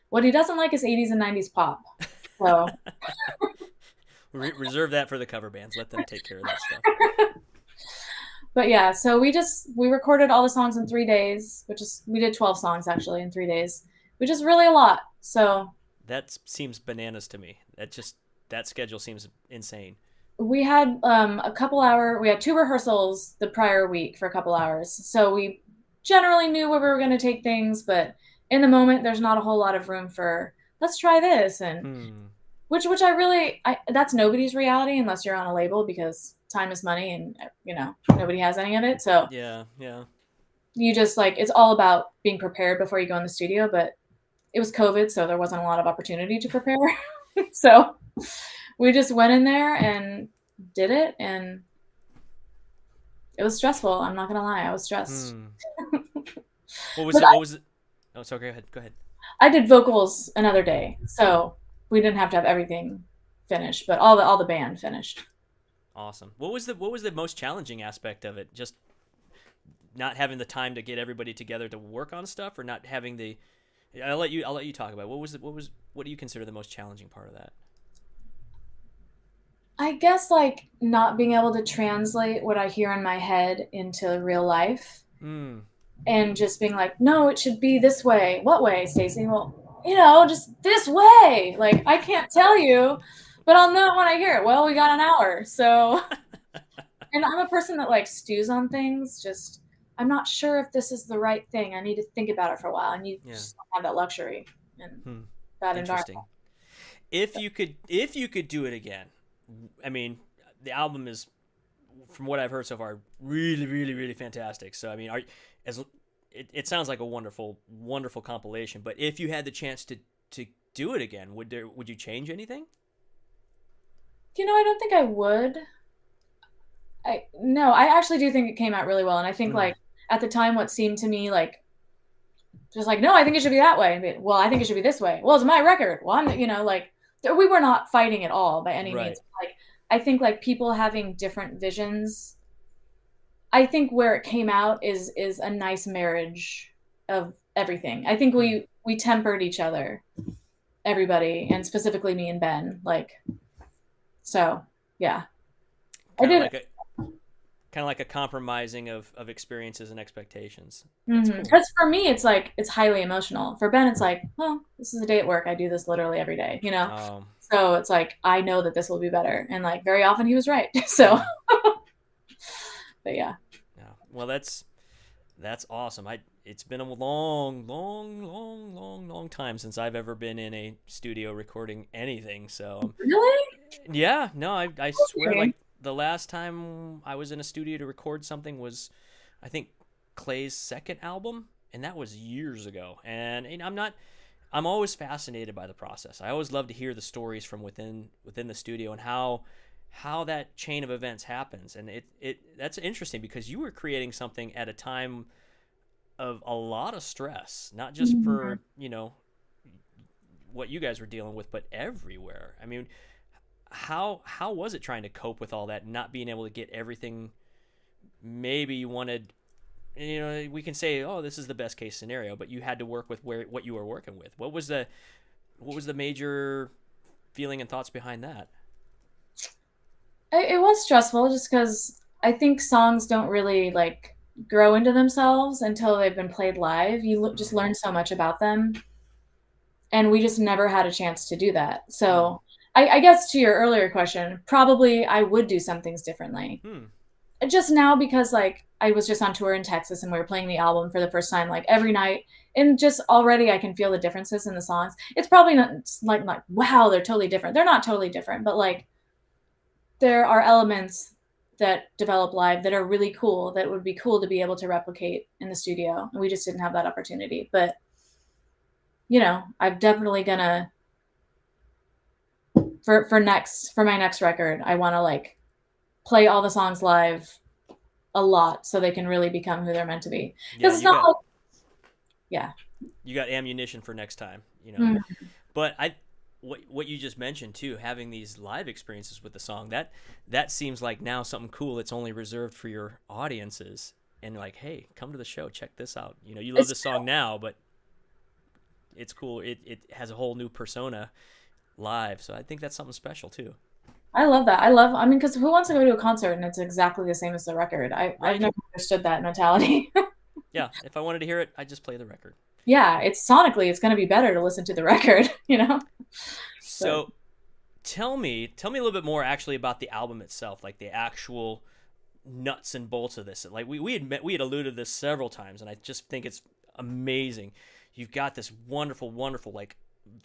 what he doesn't like is 80s and 90s pop. So Reserve that for the cover bands. Let them take care of that stuff. but yeah, so we recorded all the songs in 3 days, which is we did 12 songs actually in 3 days, which is really a lot. So That seems bananas to me. That schedule seems insane. we had we had two rehearsals the prior week for a couple hours. So we generally knew where we were going to take things, but in the moment, there's not a whole lot of room for let's try this and Hmm. which I that's nobody's reality unless you're on a label because time is money and nobody has any of it. So Yeah. Yeah. you just like it's all about being prepared before you go in the studio, but it was COVID, so there wasn't a lot of opportunity to prepare. So we just went in there and did it, and it was stressful. I'm not gonna lie, I was stressed. Hmm. What was But it? What was it? Oh, sorry. Go ahead. Go ahead. I did vocals another day, so we didn't have to have everything finished, but all the band finished. Awesome. What was the most challenging aspect of it? Just not having the time to get everybody together to work on stuff, or not having the. I'll let you talk about it. What do you consider the most challenging part of that? I guess like not being able to translate what I hear in my head into real life. Hmm. and just being like, no, it should be this way. What way, Stacy? Well, just this way. Like, I can't tell you, but I'll know when I hear it. Well, we got an hour. So, and I'm a person that like stews on things. Just, I'm not sure if this is the right thing. I need to think about it for a while. And you Yeah. just don't have that luxury in Hmm. that environment. Interesting. If you could do it again, I mean, the album is, from what I've heard so far, really, really, really fantastic. So I mean, as it sounds like a wonderful, wonderful compilation. But if you had the chance to do it again, would you change anything? I don't think I would. No, I actually do think it came out really well. And I think Mm. like at the time, what seemed to me like just like, no, I think it should be that way. Well, I think it should be this way. Well, it's my record. Well, like we were not fighting at all by any means. Right. Like I think like people having different visions. I think where it came out is a nice marriage of everything. I think Hmm. we tempered each other, everybody, and specifically me and Ben. Like so, yeah, I Kind of did. like a kind of like a compromising of experiences and expectations. That's cool. Because for me, it's like it's highly emotional. For Ben, it's like, well, this is a day at work. I do this literally every day. Um. So it's like I know that this will be better, and like very often he was right. So, Hmm. but yeah, Yeah. Well, that's awesome. It's been a long, long, long, long, long time since I've ever been in a studio recording anything. So really, yeah, no, I swear, okay. like the last time I was in a studio to record something was, I think, Clay's second album, and that was years ago. And I'm always fascinated by the process. I always love to hear the stories from within the studio and how that chain of events happens. And it that's interesting because you were creating something at a time of a lot of stress, not just Mhm. for what you guys were dealing with, but everywhere. I mean, how was it trying to cope with all that, not being able to get everything maybe you wanted? We can say, oh, this is the best case scenario, but you had to work with what you were working with. What was the major feeling and thoughts behind that? It was stressful just because I think songs don't really like grow into themselves until they've been played live. Just Mm. learn so much about them, and we just never had a chance to do that. Mm. So I guess to your earlier question, probably I would do some things differently. Hmm. Just now because like I was just on tour in Texas and we were playing the album for the first time like every night, and just already I can feel the differences in the songs. It's probably not like wow, they're totally different. They're not totally different, but like there are elements that develop live that are really cool that would be cool to be able to replicate in the studio. And we just didn't have that opportunity. But I'm definitely gonna for my next record, I want to like play all the songs live a lot so they can really become who they're meant to be. Yeah, Because it's you not got like yeah. you got ammunition for next time. Mm. But what you just mentioned too, having these live experiences with the song, that seems like now something cool that's only reserved for your audiences. And like, hey, come to the show, check this out. You love It's this song now, but it's cool. It has a whole new persona live. So I think that's something special too. I love that. I mean, because who wants to go to a concert and it's exactly the same as the record? I've Right? never understood that mentality. Yeah. If I wanted to hear it, I just play the record. Yeah, it's sonically it's going to be better to listen to the record. But So tell me a little bit more actually about the album itself, like the actual nuts and bolts of this. Like we had alluded to this several times, and I just think it's amazing. You've got this wonderful, wonderful like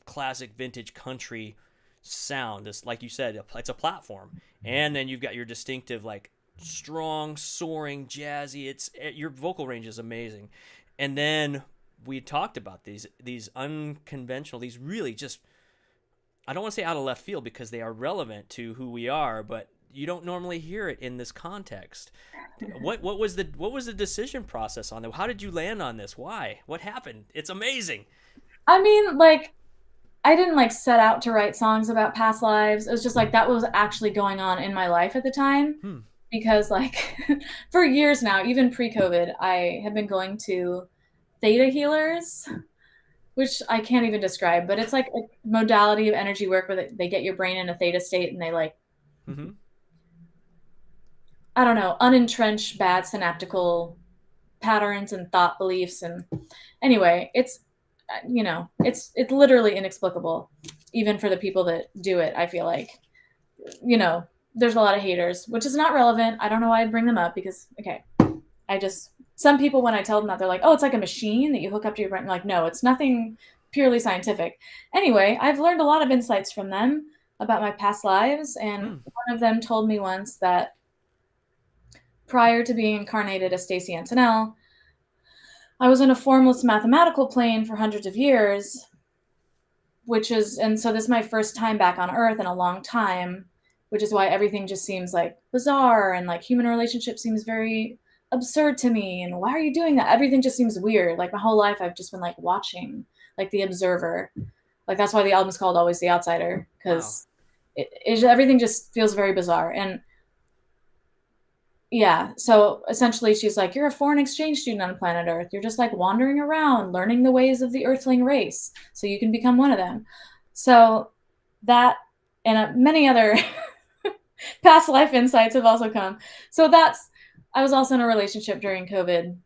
classic vintage country sound. This, like you said, it's a platform, and then you've got your distinctive like strong, soaring, jazzy. It's your vocal range is amazing, and then we talked about these unconventional, these really just, I don't want to say out of left field because they are relevant to who we are, but you don't normally hear it in this context. What was the decision process on that? How did you land on this? Why? What happened? It's amazing. I mean, like I didn't like set out to write songs about past lives. It was just like that was actually going on in my life at the time Hmm. because like for years now, even pre-COVID, I have been going to theta healers, which I can't even describe, but it's like a modality of energy work where they get your brain in a theta state and they like Mm-hmm. I don't know, unentrench bad synaptical patterns and thought beliefs. And anyway, it's, it's literally inexplicable, even for the people that do it. I feel like, there's a lot of haters, which is not relevant. I don't know why I bring them up because, okay, some people, when I tell them that, they're like, oh, it's like a machine that you hook up to your brain. I'm like, no, it's nothing purely scientific. Anyway, I've learned a lot of insights from them about my past lives. And one of them told me once that prior to being incarnated as Stacy Antonel, I was in a formless mathematical plane for hundreds of years, and so this is my first time back on Earth in a long time, which is why everything just seems like bizarre, and like human relationship seems very absurd to me. And why are you doing that? Everything just seems weird. Like my whole life, I've just been like watching, like the observer. Like that's why the album's called Always the Outsider, because everything just feels very bizarre. And yeah, so essentially she's like, you're a foreign exchange student on planet Earth. You're just like wandering around, learning the ways of the Earthling race, so you can become one of them. So that and many other past life insights have also come. So I was also in a relationship during COVID.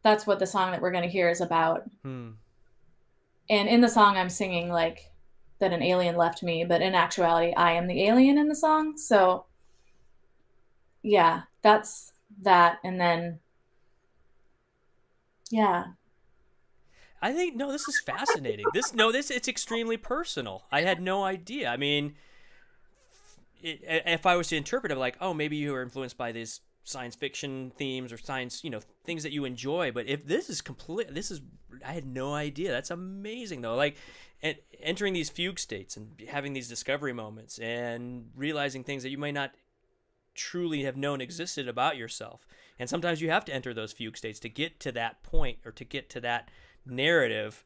That's what the song that we're going to hear is about. And in the song, I'm singing like that an alien left me, but in actuality, I am the alien in the song. So yeah, that's that. And then, yeah. I think, no, this is fascinating. It's extremely personal. I had no idea. I mean, if I was to interpret it like, oh, maybe you were influenced by these science fiction themes or science, things that you enjoy. But if this is I had no idea. That's amazing though. Like entering these fugue states and having these discovery moments and realizing things that you might not truly have known existed about yourself. And sometimes you have to enter those fugue states to get to that point, or to get to that narrative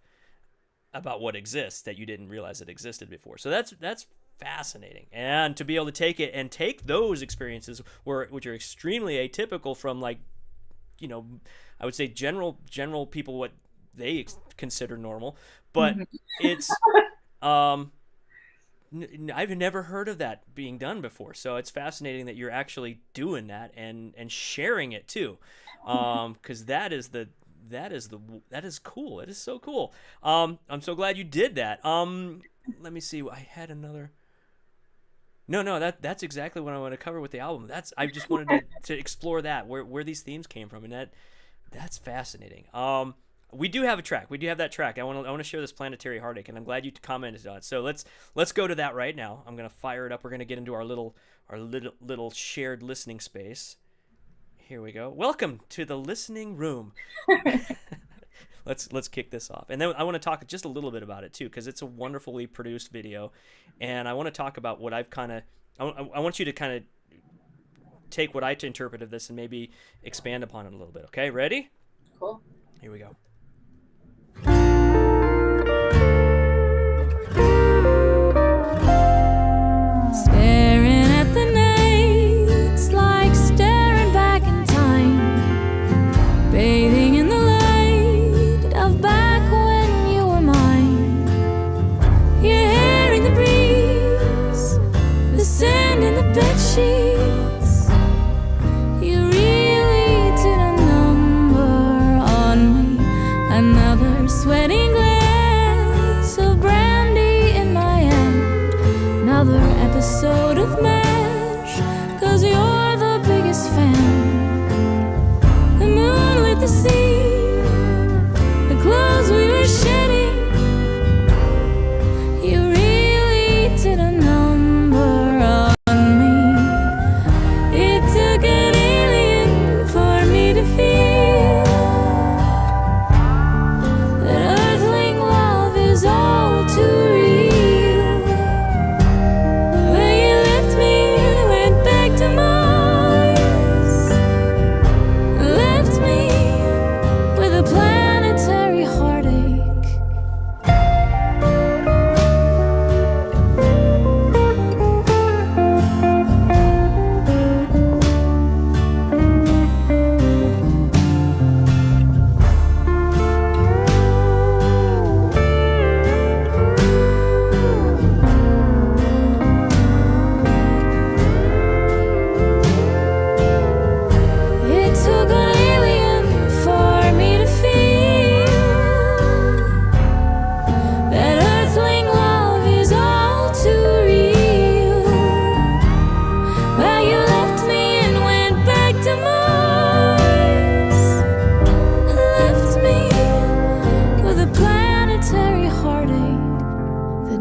about what exists that you didn't realize it existed before. So that's fascinating. And to be able to take those experiences which are extremely atypical from, like, I would say general people, what they consider normal, but it's I've never heard of that being done before. So it's fascinating that you're actually doing that and sharing it too. Cause that is cool. It is so cool. I'm so glad you did that. Let me see. I had another. No, that's exactly what I want to cover with the album. I just wanted to explore that, where these themes came from, and that's fascinating. We do have a track. We do have that track. I want to share this Planetary Heartache, and I'm glad you commented on it. So let's go to that right now. I'm gonna fire it up. We're gonna get into our little shared listening space. Here we go. Welcome to the listening room. Let's kick this off, and then I want to talk just a little bit about it too, because it's a wonderfully produced video, and I want to talk about what I've kind of. I want you to kind of take what I interpret of this and maybe expand upon it a little bit. Okay, ready? Cool. Here we go. Staring at the nights like staring back in time, bathing in the light of back when you were mine. You're hearing the breeze, the sand in the bedsheets. You really did a number on me.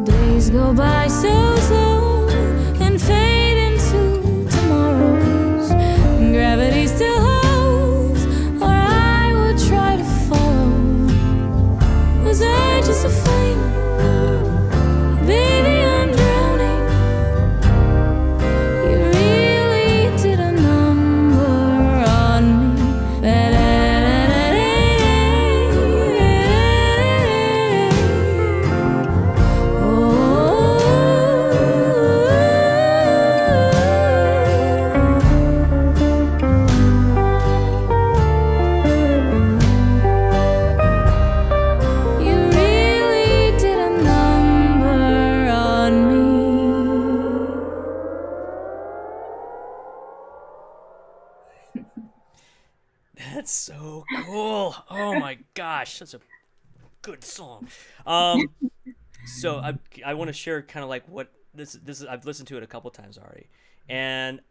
Days go by so slow and fade into tomorrows. And gravity still holds, or I would try to follow. Was I just a flame? Baby, I'm drowning. You really did a number on me. You really did a number on me. That's so cool. Oh my gosh, that's a good song. So I want to share kind of like what this is. I've listened to it a couple times already, and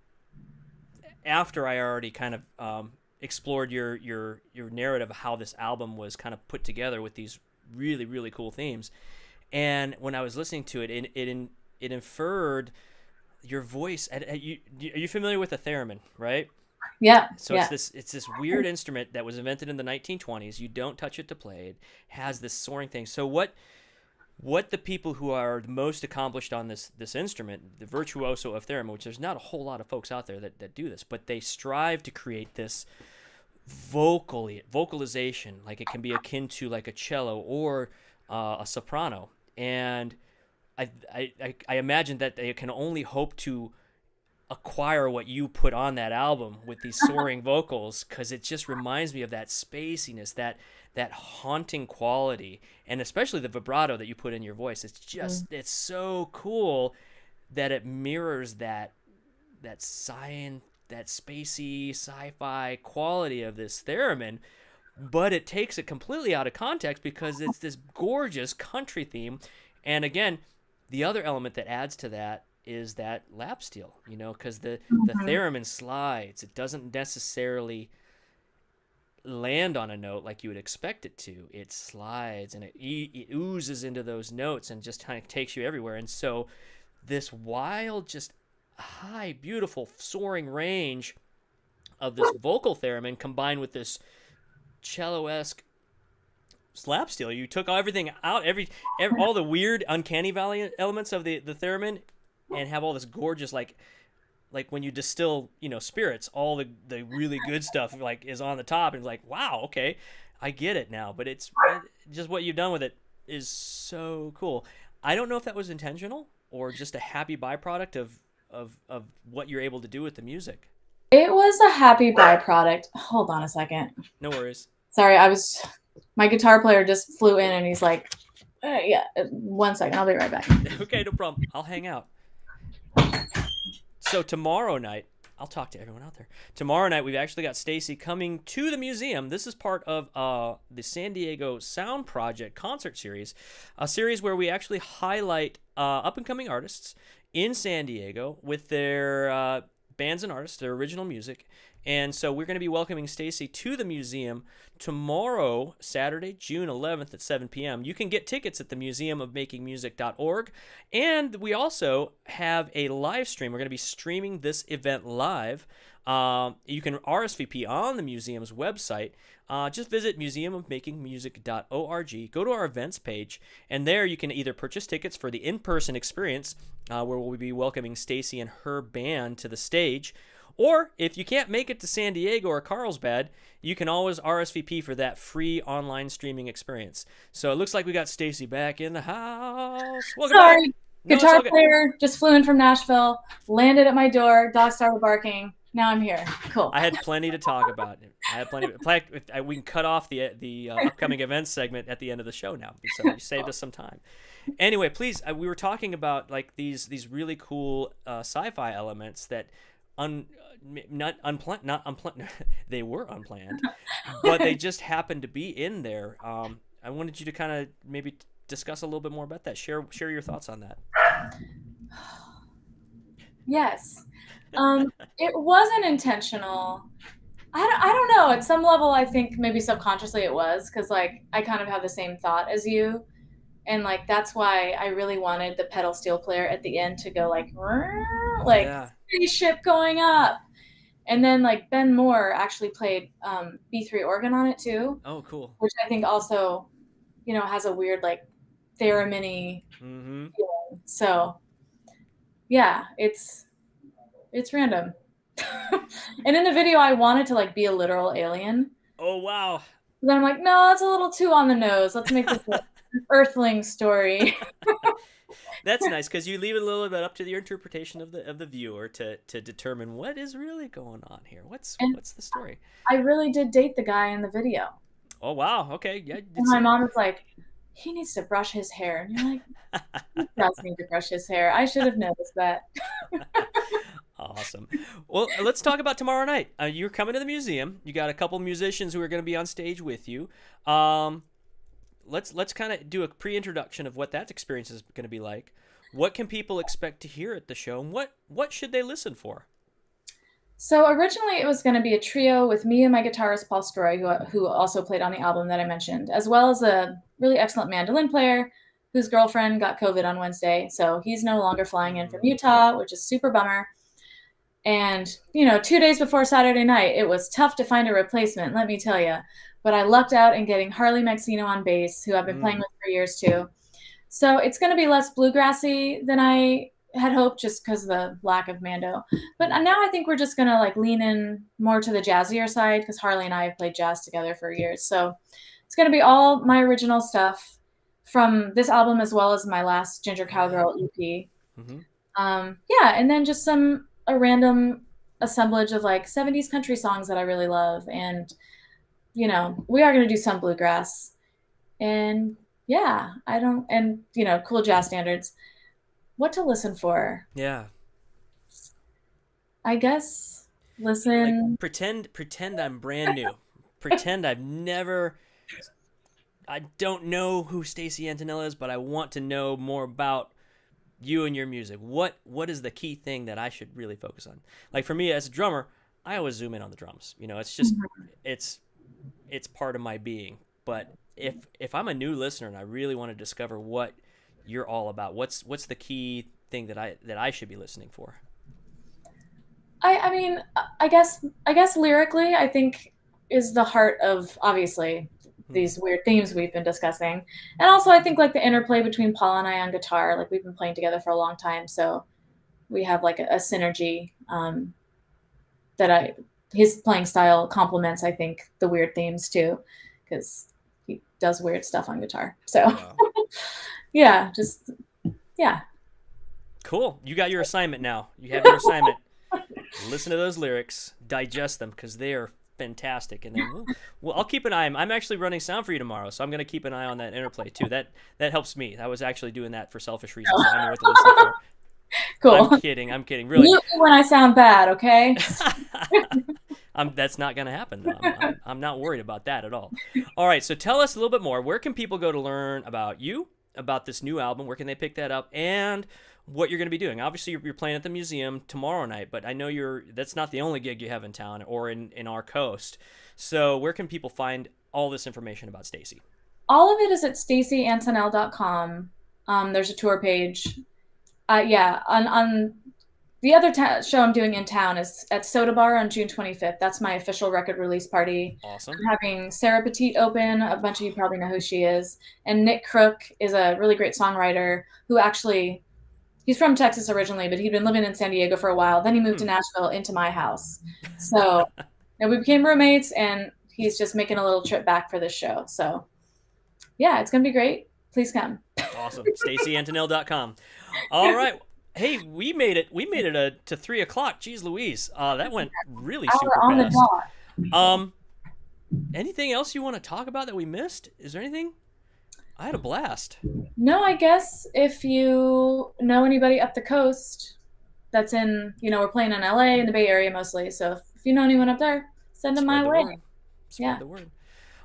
after I already kind of explored your narrative of how this album was kind of put together with these really really cool themes, and when I was listening to it, it inferred your voice. Are you familiar with the theremin, right? Yeah. So Yeah. it's this weird instrument that was invented in the 1920s. You don't touch it to play it. Has this soaring thing. So what the people who are the most accomplished on this instrument, the virtuoso of theremin, which there's not a whole lot of folks out there that do this, but they strive to create this vocalization, like it can be akin to like a cello or a soprano. And I imagine that they can only hope to acquire what you put on that album with these soaring vocals, because it just reminds me of that spaciness, that haunting quality, and especially the vibrato that you put in your voice. It's just it's so cool that it mirrors that spacey sci-fi quality of this theremin, but it takes it completely out of context because it's this gorgeous country theme. And again, the other element that adds to that is that lap steel, because the theremin slides. It doesn't necessarily land on a note like you would expect it to. It slides and it oozes into those notes and just kind of takes you everywhere. And so this wild, just high, beautiful, soaring range of this vocal theremin combined with this cello-esque slap steel. You took everything out, all the weird uncanny valley elements of the theremin, and have all this gorgeous, like when you distill spirits, all the really good stuff like is on the top, and it's like, wow, okay, I get it now. But it's just what you've done with it is so cool. I don't know if that was intentional or just a happy byproduct of what you're able to do with the music. It was a happy byproduct. Hold on a second. No worries. Sorry, my guitar player just flew in and he's like, yeah, 1 second, I'll be right back. Okay, no problem. I'll hang out. So tomorrow night, I'll talk to everyone out there. Tomorrow night, we've actually got Stacy coming to the museum. This is part of the San Diego Sound Project concert series, a series where we actually highlight up-and-coming artists in San Diego with their bands and artists, their original music. And so we're going to be welcoming Stacy to the museum tomorrow, Saturday, June 11th at 7 p.m. You can get tickets at the museumofmakingmusic.org. And we also have a live stream. We're going to be streaming this event live. You can RSVP on the museum's website. Just visit museumofmakingmusic.org. Go to our events page, and there you can either purchase tickets for the in-person experience, where we'll be welcoming Stacy and her band to the stage. Or if you can't make it to San Diego or Carlsbad, you can always RSVP for that free online streaming experience. So it looks like we got Stacy back in the house. Welcome Sorry, back. No, guitar player just flew in from Nashville, landed at my door, dog started barking. Now I'm here. Cool. I had plenty to talk about. We can cut off the upcoming events segment at the end of the show now, so you saved us some time. Anyway, please, we were talking about like these really cool sci-fi elements that not unplanned. They were unplanned, but they just happened to be in there. I wanted you to kind of maybe discuss a little bit more about that. Share your thoughts on that. Yes. It wasn't intentional. I don't know. At some level, I think maybe subconsciously it was, because like I kind of have the same thought as you. And like that's why I really wanted the pedal steel player at the end to go like Yeah. spaceship going up. And then like Ben Moore actually played B3 organ on it too, Oh, cool. which I think also, has a weird like theremin-y Mm-hmm. feeling. So yeah, it's random. And in the video I wanted to like be a literal alien. Oh, wow. But then I'm like, no, that's a little too on the nose. Let's make this an Earthling story. That's nice because you leave it a little bit up to your interpretation of the viewer to determine what is really going on here. What's the story? I really did date the guy in the video. Oh, wow. Okay. Yeah. And my mom was like, he needs to brush his hair. And you're like, he does need to brush his hair. I should have noticed that. Awesome. Well, let's talk about tomorrow night. You're coming to the museum. You got a couple musicians who are going to be on stage with you. Let's kind of do a pre-introduction of what that experience is going to be like. What can people expect to hear at the show, and what should they listen for? So originally it was going to be a trio with me and my guitarist Paul Story, who also played on the album that I mentioned, as well as a really excellent mandolin player whose girlfriend got COVID on Wednesday. So he's no longer flying in from Utah, which is super bummer. And, 2 days before Saturday night, it was tough to find a replacement, let me tell you. But I lucked out in getting Harley Maxino on bass, who I've been playing with for years too. So it's going to be less bluegrassy than I had hoped just because of the lack of Mando. But now I think we're just going to like lean in more to the jazzier side because Harley and I have played jazz together for years. So it's going to be all my original stuff from this album as well as my last Ginger Cowgirl EP. Mm-hmm. And then just a random assemblage of like 70s country songs that I really love. And, we are going to do some bluegrass. And cool jazz standards. What to listen for? Yeah. I guess listen. Like pretend I'm brand new. Pretend I don't know who Stacy Antonell is, but I want to know more about you and your music. What is the key thing that I should really focus on? Like for me as a drummer, I always zoom in on the drums. It's just it's part of my being. But if I'm a new listener and I really want to discover what you're all about, what's the key thing that I should be listening for? I guess lyrically, I think is the heart of obviously these weird themes we've been discussing. And also I think like the interplay between Paul and I on guitar, like we've been playing together for a long time. So we have like a synergy his playing style complements, I think, the weird themes too, because he does weird stuff on guitar. So wow. Cool. You got your assignment now. You have your assignment. Listen to those lyrics, digest them because they are fantastic, and then I'll keep an eye. I'm actually running sound for you tomorrow, so I'm going to keep an eye on that interplay too. That helps me. I was actually doing that for selfish reasons. So I knew what to listen for. Cool. I'm kidding. Really. Mute me when I sound bad, okay? That's not going to happen. I'm not worried about that at all. All right, so tell us a little bit more. Where can people go to learn about you, about this new album? Where can they pick that up, and what you're going to be doing? Obviously, you're playing at the museum tomorrow night, but I know that's not the only gig you have in town or in our coast. So where can people find all this information about Stacy? All of it is at stacyantonel.com. There's a tour page. On the other show I'm doing in town is at Soda Bar on June 25th. That's my official record release party. Awesome. I'm having Sarah Petit open. A bunch of you probably know who she is. And Nick Crook is a really great songwriter who actually, he's from Texas originally, but he'd been living in San Diego for a while. Then he moved to Nashville into my house. So we became roommates, and he's just making a little trip back for this show. So yeah, it's going to be great. Please come. Awesome. StacyAntonell.com. All right. Hey, we made it to 3:00. Jeez Louise. That went really super on fast. The dot. Anything else you want to talk about that we missed? Is there anything? I had a blast. No, I guess if you know anybody up the coast that's in, we're playing in LA, in the Bay Area mostly. So if you know anyone up there, send them my way. Spread the word.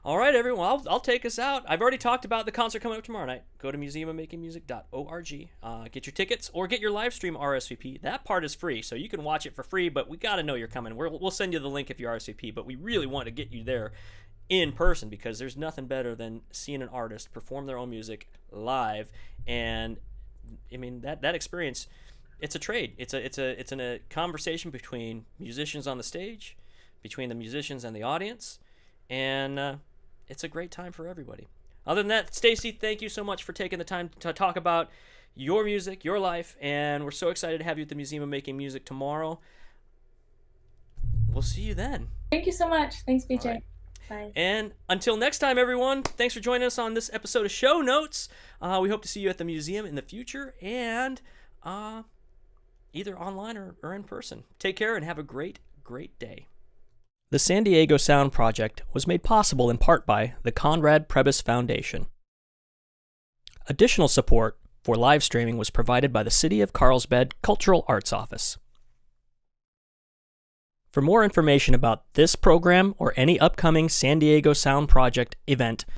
All right, everyone. I'll take us out. I've already talked about the concert coming up tomorrow night. Go to museumofmakingmusic.org. Get your tickets or get your live stream RSVP. That part is free, so you can watch it for free, but we got to know you're coming. We'll send you the link if you RSVP, but we really want to get you there in person, because there's nothing better than seeing an artist perform their own music live. And I mean, that experience, it's a trade. It's a conversation between musicians on the stage, between the musicians and the audience, and it's a great time for everybody. Other than that, Stacy, thank you so much for taking the time to talk about your music, your life, and we're so excited to have you at the Museum of Making Music tomorrow. We'll see you then. Thank you so much. Thanks, BJ. All right. Bye. And until next time, everyone, thanks for joining us on this episode of Show Notes. We hope to see you at the museum in the future, and either online or in person. Take care and have a great, great day. The San Diego Sound Project was made possible in part by the Conrad Prebys Foundation. Additional support for live streaming was provided by the City of Carlsbad Cultural Arts Office. For more information about this program or any upcoming San Diego Sound Project event,